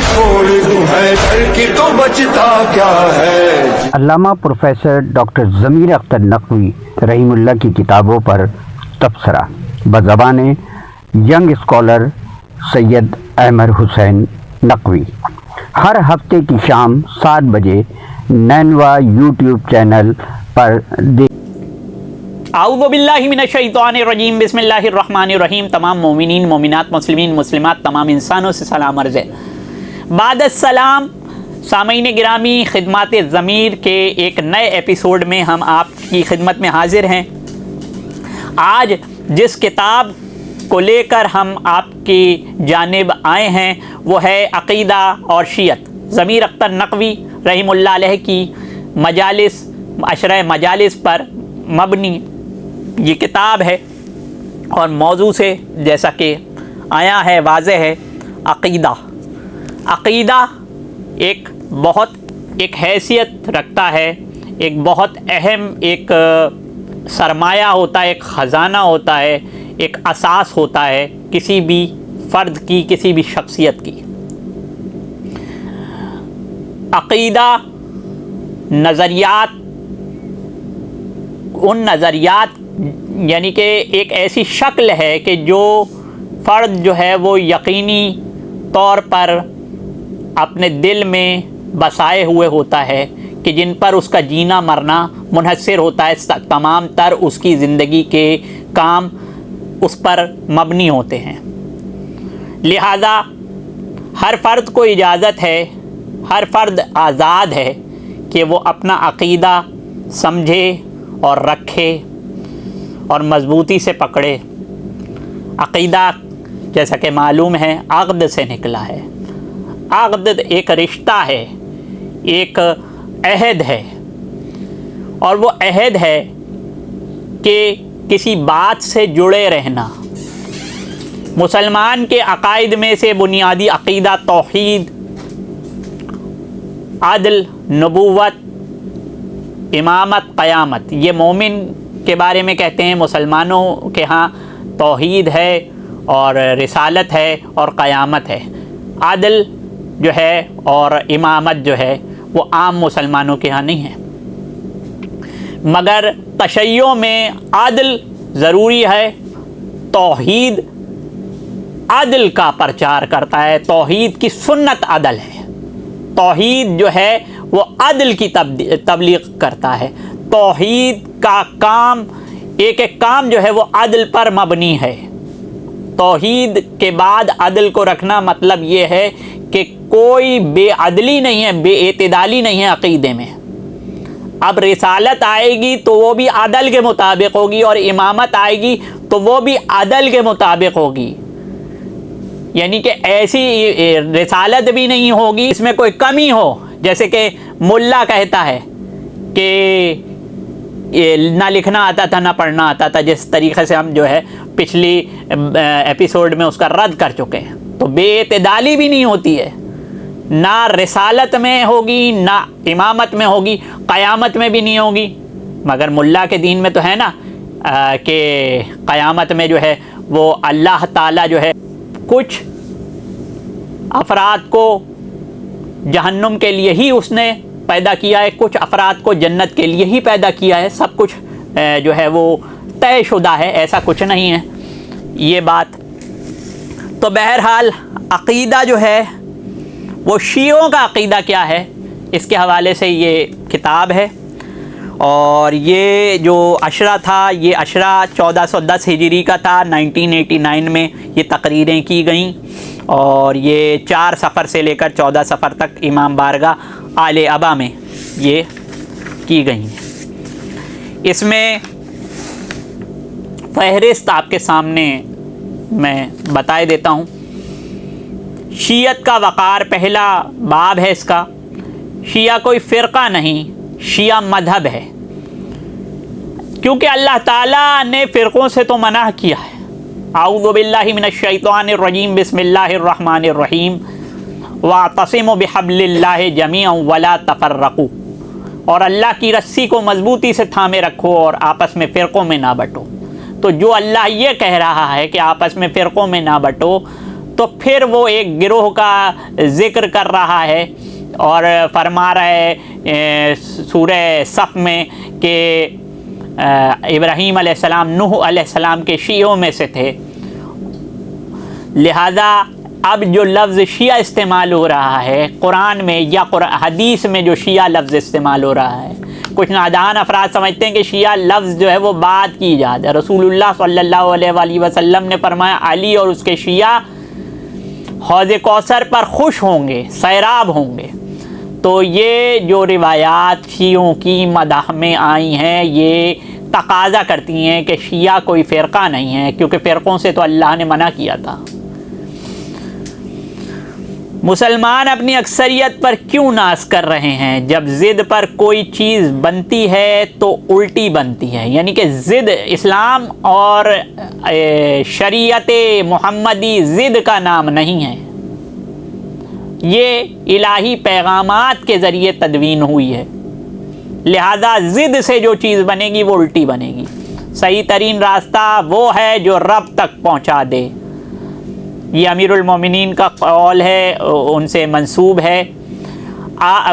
چھوڑ دوں ہے در کی تو بچتا کیا ہے۔ علامہ پروفیسر ڈاکٹر ضمیر اختر نقوی رحیم اللہ کی کتابوں پر تبصرہ بزبان ینگ اسکالر سید احمد حسین نقوی، ہر ہفتے کی شام 7 بجے نینوا یوٹیوب چینل پر اعوذ باللہ من الشیطان الرجیم، بسم اللہ الرحمن الرحیم۔ تمام مومنین، مومنات، مسلمین، مسلمات، تمام انسانوں سے سلام عرض ہے۔ بعد السلام سامعین گرامی، خدمات ضمیر کے ایک نئے ایپیسوڈ میں ہم آپ کی خدمت میں حاضر ہیں۔ آج جس کتاب کو لے کر ہم آپ کی جانب آئے ہیں وہ ہے عقیدہ اور شیعت، ضمیر اختر نقوی رحم اللہ علیہ کی مجالس، عشرہ مجالس پر مبنی یہ کتاب ہے، اور موضوع سے جیسا کہ آیا ہے واضح ہے، عقیدہ۔ عقیدہ ایک حیثیت رکھتا ہے، ایک بہت اہم ایک سرمایہ ہوتا ہے، ایک خزانہ ہوتا ہے، ایک اساس ہوتا ہے کسی بھی فرد کی، کسی بھی شخصیت کی۔ عقیدہ نظریات، ان نظریات یعنی کہ ایک ایسی شکل ہے کہ جو فرد جو ہے وہ یقینی طور پر اپنے دل میں بسائے ہوئے ہوتا ہے کہ جن پر اس کا جینا مرنا منحصر ہوتا ہے، تمام تر اس کی زندگی کے کام اس پر مبنی ہوتے ہیں۔ لہذا ہر فرد کو اجازت ہے، ہر فرد آزاد ہے کہ وہ اپنا عقیدہ سمجھے اور رکھے اور مضبوطی سے پکڑے۔ عقیدہ جیسا کہ معلوم ہے عقد سے نکلا ہے۔ عقد ایک رشتہ ہے، ایک عہد ہے، اور وہ عہد ہے کہ کسی بات سے جڑے رہنا۔ مسلمان کے عقائد میں سے بنیادی عقیدہ توحید، عدل، نبوت، امامت، قیامت، یہ مومن کے بارے میں کہتے ہیں۔ مسلمانوں کے ہاں توحید ہے اور رسالت ہے اور قیامت ہے۔ عدل جو ہے اور امامت جو ہے وہ عام مسلمانوں کے ہاں نہیں ہے، مگر تشیع میں عدل ضروری ہے۔ توحید عدل کا پرچار کرتا ہے، توحید کی سنت عدل ہے۔ توحید جو ہے وہ عدل کی تبلیغ کرتا ہے۔ توحید کا کام، ایک کام جو ہے وہ عدل پر مبنی ہے۔ توحید کے بعد عدل کو رکھنا مطلب یہ ہے کہ کوئی بے عدلی نہیں ہے، بے اعتدالی نہیں ہے عقیدے میں۔ اب رسالت آئے گی تو وہ بھی عدل کے مطابق ہوگی، اور امامت آئے گی تو وہ بھی عدل کے مطابق ہوگی۔ یعنی کہ ایسی رسالت بھی نہیں ہوگی اس میں کوئی کمی ہو، جیسے کہ ملا کہتا ہے کہ نہ لکھنا آتا تھا نہ پڑھنا آتا تھا، جس طریقے سے ہم جو ہے پچھلی ایپیسوڈ میں اس کا رد کر چکے ہیں۔ تو بے اعتدالی بھی نہیں ہوتی ہے، نہ رسالت میں ہوگی، نہ امامت میں ہوگی، قیامت میں بھی نہیں ہوگی۔ مگر ملا کے دین میں تو ہے نا کہ قیامت میں جو ہے وہ اللہ تعالیٰ جو ہے کچھ افراد کو جہنم کے لیے ہی اس نے پیدا کیا ہے، کچھ افراد کو جنت کے لیے ہی پیدا کیا ہے۔ سب کچھ جو ہے وہ طے شدہ ہے، ایسا کچھ نہیں ہے یہ بات۔ تو بہرحال عقیدہ جو ہے وہ شیعوں کا عقیدہ کیا ہے، اس کے حوالے سے یہ کتاب ہے۔ اور یہ جو عشرہ تھا، یہ عشرہ 1410 ہجری کا تھا۔ 1989 میں یہ تقریریں کی گئیں، اور یہ 4 صفر سے لے کر 14 صفر تک امام بارگاہ آل ابا میں یہ کی گئی ہیں۔ اس میں فہرست آپ کے سامنے میں بتائے دیتا ہوں۔ شیعت کا وقار، پہلا باب ہے اس کا۔ شیعہ کوئی فرقہ نہیں، شیعہ مذہب ہے، کیونکہ اللہ تعالیٰ نے فرقوں سے تو منع کیا ہے۔ اعوذ باللہ من الشیطان الرجیم، بسم اللہ الرحمن الرحیم، واعتصموا بحبل اللہ جمیعا ولا تفرقوا، اور اللہ کی رسی کو مضبوطی سے تھامے رکھو اور آپس میں فرقوں میں نہ بٹو۔ تو جو اللہ یہ کہہ رہا ہے کہ آپس میں فرقوں میں نہ بٹو، تو پھر وہ ایک گروہ کا ذکر کر رہا ہے اور فرما رہا ہے سورہ صف میں کہ ابراہیم علیہ السلام نوح علیہ السلام کے شیعوں میں سے تھے، لہذا اب جو لفظ شیعہ استعمال ہو رہا ہے قرآن میں یا حدیث میں جو شیعہ لفظ استعمال ہو رہا ہے، کچھ نادان افراد سمجھتے ہیں کہ شیعہ لفظ جو ہے وہ بعد کی ایجاد ہے۔ رسول اللہ صلی اللہ علیہ وآلہ وسلم نے فرمایا علی اور اس کے شیعہ حوض کوثر پر خوش ہوں گے، سیراب ہوں گے۔ تو یہ جو روایات شیعوں کی مدح میں آئی ہیں یہ تقاضا کرتی ہیں کہ شیعہ کوئی فرقہ نہیں ہے، کیونکہ فرقوں سے تو اللہ نے منع کیا تھا۔ مسلمان اپنی اکثریت پر کیوں ناز کر رہے ہیں؟ جب ضد پر کوئی چیز بنتی ہے تو الٹی بنتی ہے، یعنی کہ ضد اسلام اور شریعت محمدی ضد کا نام نہیں ہے، یہ الہی پیغامات کے ذریعے تدوین ہوئی ہے، لہذا ضد سے جو چیز بنے گی وہ الٹی بنے گی۔ صحیح ترین راستہ وہ ہے جو رب تک پہنچا دے، یہ امیر المومنین کا قول ہے، ان سے منسوب ہے۔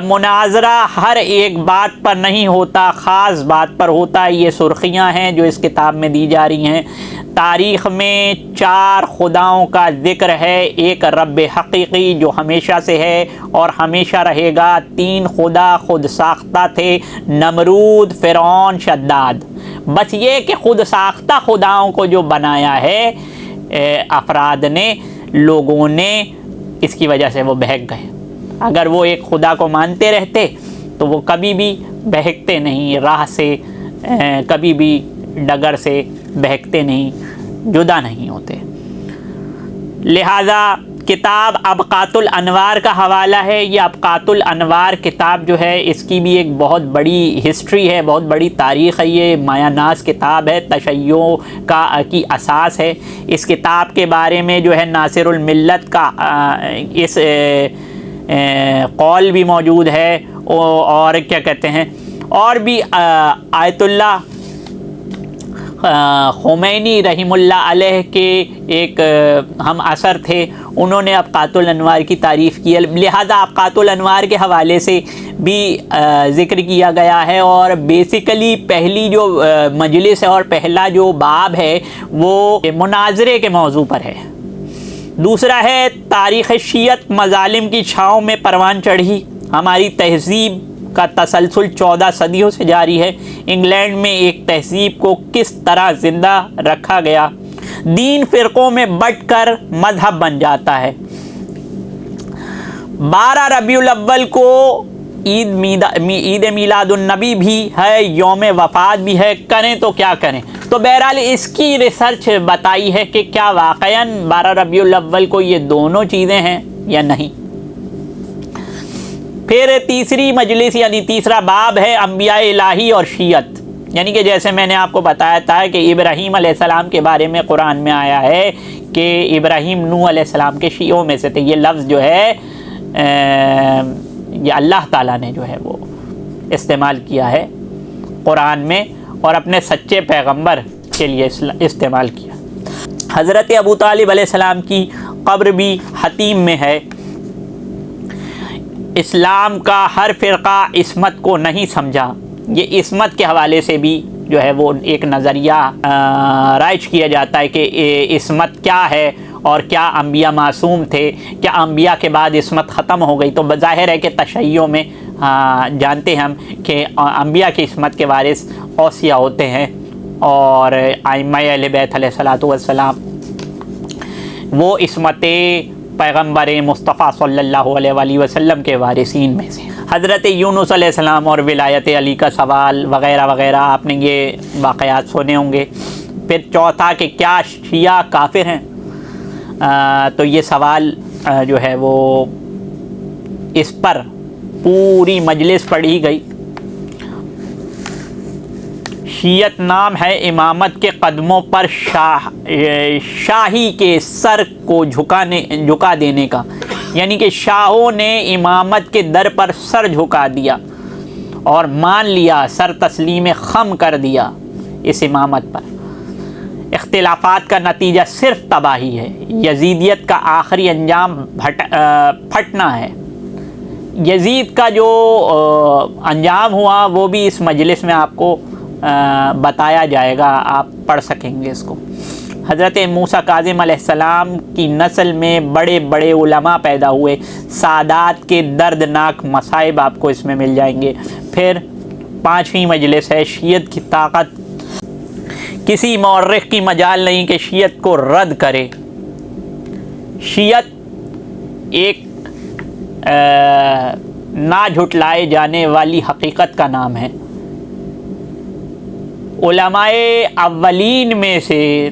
مناظرہ ہر ایک بات پر نہیں ہوتا، خاص بات پر ہوتا ہے، یہ سرخیاں ہیں جو اس کتاب میں دی جا رہی ہیں۔ تاریخ میں 4 خداؤں کا ذکر ہے، ایک رب حقیقی جو ہمیشہ سے ہے اور ہمیشہ رہے گا، 3 خدا خود ساختہ تھے، نمرود، فرعون، شداد۔ بس یہ کہ خود ساختہ خداؤں کو جو بنایا ہے افراد نے، لوگوں نے، اس کی وجہ سے وہ بہک گئے۔ اگر وہ ایک خدا کو مانتے رہتے تو وہ کبھی بھی بہکتے نہیں، راہ سے کبھی بھی ڈگر سے بہکتے نہیں، جدا نہیں ہوتے۔ لہذا کتاب ابقات الانوار کا حوالہ ہے، یہ ابقات الانوار کتاب جو ہے اس کی بھی ایک بہت بڑی ہسٹری ہے، بہت بڑی تاریخ ہے، یہ مایہ ناز کتاب ہے، تشیع کی اساس ہے۔ اس کتاب کے بارے میں جو ہے ناصر الملت کا اس قول بھی موجود ہے، اور کیا کہتے ہیں، اور بھی آیت اللہ خمینی رحم اللہ علیہ کے ایک ہم اثر تھے، انہوں نے ابقات الانوار کی تعریف کی ہے، لہذا ابقات الانوار کے حوالے سے بھی ذکر کیا گیا ہے۔ اور بیسیکلی پہلی جو مجلس ہے اور پہلا جو باب ہے وہ مناظرے کے موضوع پر ہے۔ دوسرا ہے تاریخ شیعت مظالم کی چھاؤں میں پروان چڑھی، ہماری تہذیب کا تسلسل 14 صدیوں سے جاری ہے، انگلینڈ میں ایک تہذیب کو کس طرح زندہ رکھا گیا، دین فرقوں میں بٹ کر مذہب بن جاتا ہے۔ 12 ربیع الاول کو عید میلاد النبی بھی ہے، یوم وفات بھی ہے، کریں تو کیا کریں؟ تو بہرحال اس کی ریسرچ بتائی ہے کہ کیا واقعاً 12 ربیع الاول کو یہ دونوں چیزیں ہیں یا نہیں۔ پھر تیسری مجلس یعنی تیسرا باب ہے انبیاء الہی اور شیعت، یعنی کہ جیسے میں نے آپ کو بتایا تھا کہ ابراہیم علیہ السلام کے بارے میں قرآن میں آیا ہے کہ ابراہیم نوح علیہ السلام کے شیعوں میں سے تھے۔ یہ لفظ جو ہے یہ اللہ تعالیٰ نے جو ہے وہ استعمال کیا ہے قرآن میں، اور اپنے سچے پیغمبر کے لیے استعمال کیا۔ حضرت ابو طالب علیہ السلام کی قبر بھی حتیم میں ہے۔ اسلام کا ہر فرقہ عصمت کو نہیں سمجھا، یہ عصمت کے حوالے سے بھی جو ہے وہ ایک نظریہ رائج کیا جاتا ہے کہ عصمت کیا ہے اور کیا انبیاء معصوم تھے، کیا انبیاء کے بعد عصمت ختم ہو گئی؟ تو بظاہر ہے کہ تشیع میں جانتے ہیں ہم کہ انبیاء کی عصمت کے وارث اوصیاء ہوتے ہیں، اور ائمہ اہل بیت علیہ الصلوۃ والسلام وہ عصمت پیغمبر مصطفیٰ صلی اللہ علیہ وآلہ وسلم کے وارثین میں سے۔ حضرت یونس علیہ السلام اور ولایت علی کا سوال وغیرہ وغیرہ آپ نے یہ واقعات سنے ہوں گے۔ پھر چوتھا کہ کیا شیعہ کافر ہیں؟ تو یہ سوال جو ہے وہ اس پر پوری مجلس پڑھی گئی۔ شیعت نام ہے امامت کے قدموں پر شاہی کے سر کو جھکا دینے کا، یعنی کہ شاہوں نے امامت کے در پر سر جھکا دیا اور مان لیا، سر تسلیم خم کر دیا اس امامت پر۔ اختلافات کا نتیجہ صرف تباہی ہے. یزیدیت کا آخری انجام پھٹنا ہے. یزید کا جو انجام ہوا وہ بھی اس مجلس میں آپ کو بتایا جائے گا, آپ پڑھ سکیں گے اس کو. حضرت موسیٰ کاظم علیہ السلام کی نسل میں بڑے بڑے علماء پیدا ہوئے. سادات کے دردناک مصائب آپ کو اس میں مل جائیں گے. پھر 5ویں مجلس ہے شیعت کی طاقت. کسی مورخ کی مجال نہیں کہ شیعت کو رد کرے. شیعت ایک نہ جھٹلائے جانے والی حقیقت کا نام ہے. علماء اولین میں سے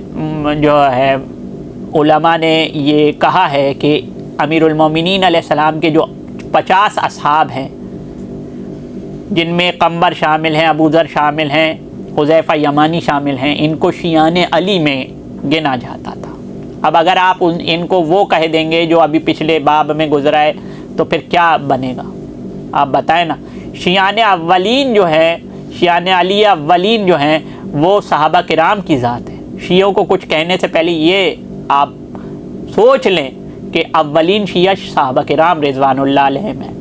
جو ہے علماء نے یہ کہا ہے کہ امیر المومنین علیہ السلام کے جو 50 اصحاب ہیں, جن میں قمبر شامل ہیں, ابو ذر شامل ہیں, حذیفہ یمانی شامل ہیں, ان کو شیعان علی میں گنا جاتا تھا. اب اگر آپ ان کو وہ کہہ دیں گے جو ابھی پچھلے باب میں گزرا ہے تو پھر کیا بنے گا, آپ بتائیں نا. شیعان اولین جو ہے, شیعان علی اولین جو ہیں وہ صحابہ کرام کی ذات ہے. شیعوں کو کچھ کہنے سے پہلے یہ آپ سوچ لیں کہ اولین شیعہ صحابہ کرام رضوان اللہ علیہم ہیں.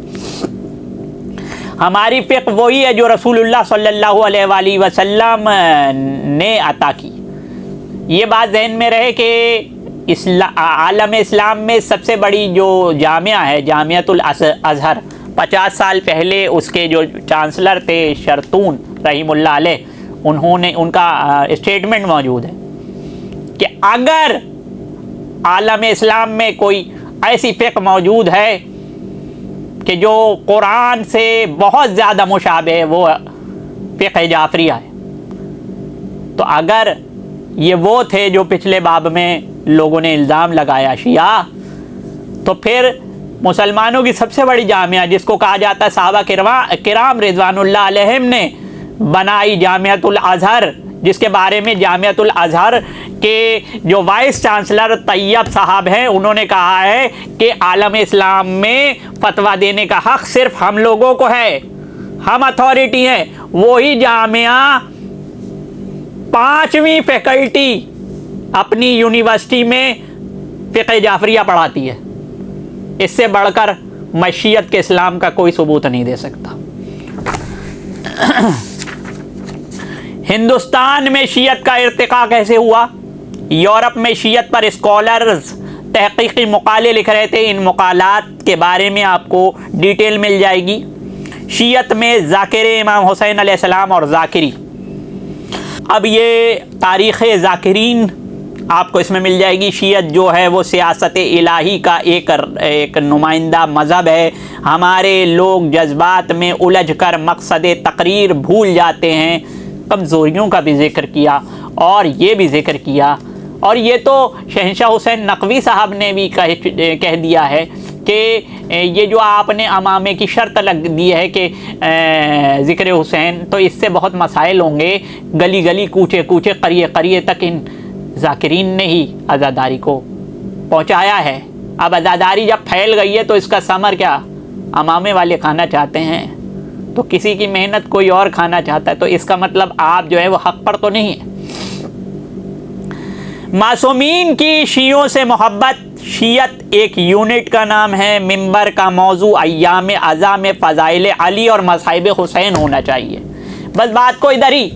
ہماری فقہ وہی ہے جو رسول اللہ صلی اللہ علیہ وآلہ وسلم نے عطا کی. یہ بات ذہن میں رہے کہ عالم اسلام میں سب سے بڑی جو جامعہ ہے جامعۃ الازہر, 50 سال پہلے اس کے جو چانسلر تھے شرطون رحیم اللہ علیہ, ان کا اسٹیٹمنٹ موجود ہے کہ اگر عالم اسلام میں کوئی ایسی فقہ موجود ہے کہ جو قرآن سے بہت زیادہ مشابہ ہے وہ فقہ جعفریہ ہے. تو اگر یہ وہ تھے جو پچھلے باب میں لوگوں نے الزام لگایا شیعہ, تو پھر مسلمانوں کی سب سے بڑی جامعہ جس کو کہا جاتا ہے صحابہ کرام رضوان اللہ علیہم نے بنائی جامعۃ الازہر, جس کے بارے میں جامعۃ الازہر کے جو وائس چانسلر طیب صاحب ہیں انہوں نے کہا ہے کہ عالم اسلام میں فتویٰ دینے کا حق صرف ہم لوگوں کو ہے, ہم اتھارٹی ہیں. وہی جامعہ 5ویں فیکلٹی اپنی یونیورسٹی میں فقہ جعفریہ پڑھاتی ہے. اس سے بڑھ کر مشیت کے اسلام کا کوئی ثبوت نہیں دے سکتا. ہندوستان میں شیعت کا ارتقاء کیسے ہوا؟ یورپ میں شیعت پر اسکالرز تحقیقی مقالے لکھ رہے تھے. ان مقالات کے بارے میں آپ کو ڈیٹیل مل جائے گی. شیعت میں ذاکر امام حسین علیہ السلام اور ذاکری. اب یہ تاریخ ذاکرین آپ کو اس میں مل جائے گی. شیعت جو ہے وہ سیاست الہی کا ایک نمائندہ مذہب ہے. ہمارے لوگ جذبات میں الجھ کر مقصد تقریر بھول جاتے ہیں. کمزوریوں کا بھی ذکر کیا اور یہ بھی ذکر کیا, اور یہ تو شہنشاہ حسین نقوی صاحب نے بھی کہہ دیا ہے کہ یہ جو آپ نے امامے کی شرط لگ دی ہے کہ ذکر حسین, تو اس سے بہت مسائل ہوں گے. گلی گلی کوچے کوچے قریے قریے تک ان ذاکرین نے ہی عزاداری کو پہنچایا ہے. اب عزاداری جب پھیل گئی ہے تو اس کا ثمر کیا امامے والے کھانا چاہتے ہیں, تو کسی کی محنت کوئی اور کھانا چاہتا ہے, تو اس کا مطلب آپ جو ہے وہ حق پر تو نہیں ہے. معصومین کی شیعوں سے محبت. شیعت ایک یونٹ کا نام ہے. منبر کا موضوع ایام عزا میں فضائل علی اور مصائب حسین ہونا چاہیے. بس بات کو ادھر ہی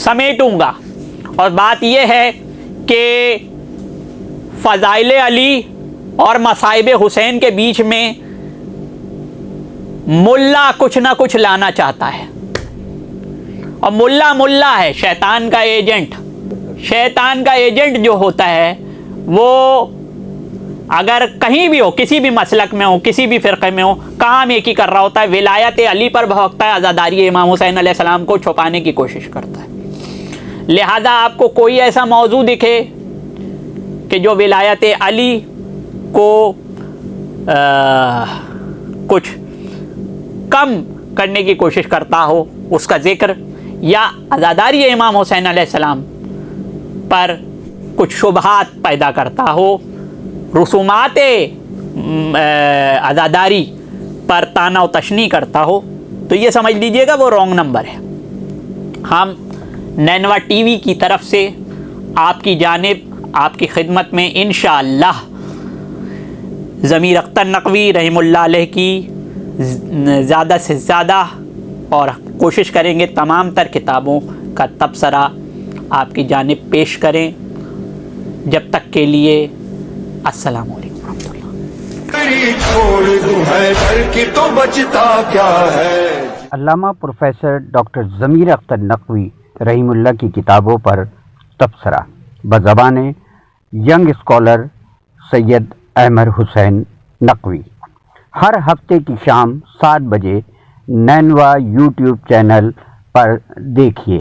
سمیٹوں گا, اور بات یہ ہے کہ فضائل علی اور مصائب حسین کے بیچ میں ملا کچھ نہ کچھ لانا چاہتا ہے, اور ملا ہے شیطان کا ایجنٹ. شیطان کا ایجنٹ جو ہوتا ہے وہ اگر کہیں بھی ہو, کسی بھی مسلک میں ہو, کسی بھی فرقے میں ہو, کام ایک ہی کر رہا ہوتا ہے, ولایت علی پر بھونکتا ہے, عزاداری امام حسین علیہ السلام کو چھپانے کی کوشش کرتا ہے. لہذا آپ کو کوئی ایسا موضوع دکھے کہ جو ولایت علی کو کچھ کم کرنے کی کوشش کرتا ہو, اس کا ذکر, یا عزاداری امام حسین علیہ السلام پر کچھ شبہات پیدا کرتا ہو, رسومات عزاداری پر طعنہ و تشنیع کرتا ہو, تو یہ سمجھ لیجئے گا وہ رونگ نمبر ہے. ہم نینوا ٹی وی کی طرف سے آپ کی جانب آپ کی خدمت میں انشاءاللہ ضمیر اختر نقوی رحمہ اللہ علیہ کی زیادہ سے زیادہ اور کوشش کریں گے تمام تر کتابوں کا تبصرہ آپ کی جانب پیش کریں. جب تک کے لیے السلام علیکم ورحمۃ اللہ. تیری چھوڑ دوں ہے ڈر کی تو بچتا کیا ہے. علامہ پروفیسر ڈاکٹر ضمیر اختر نقوی رحمہ اللہ کی کتابوں پر تبصرہ بزبان ینگ اسکالر سید احمد حسین نقوی. ہر ہفتے کی شام 7 بجے نینوا یوٹیوب چینل پر دیکھیے.